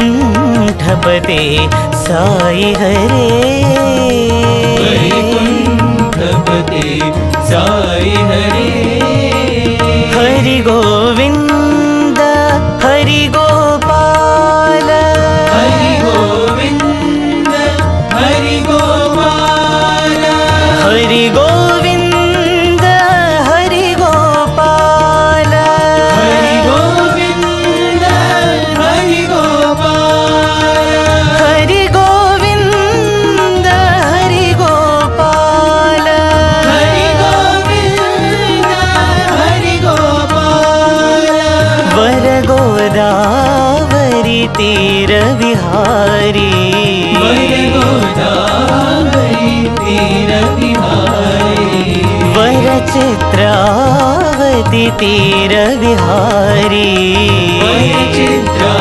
वैकुण्ठपते साई हरे वैकुण्ठपते साई हरे हरि गोविन्द हरि गोपाल हरि गोविन्द हरि गोपाल हरि गोविन्द हरि गोपाल हरि गोविन्द हरि गोपाल हरि गोविन्द हरि गोपाल हरि गोविन्द हरि गोपाल वर गोदावरी तीर विहारी वर गोदावरी तीर विहारी वर चित्रावती तीर विहारी वर चित्रा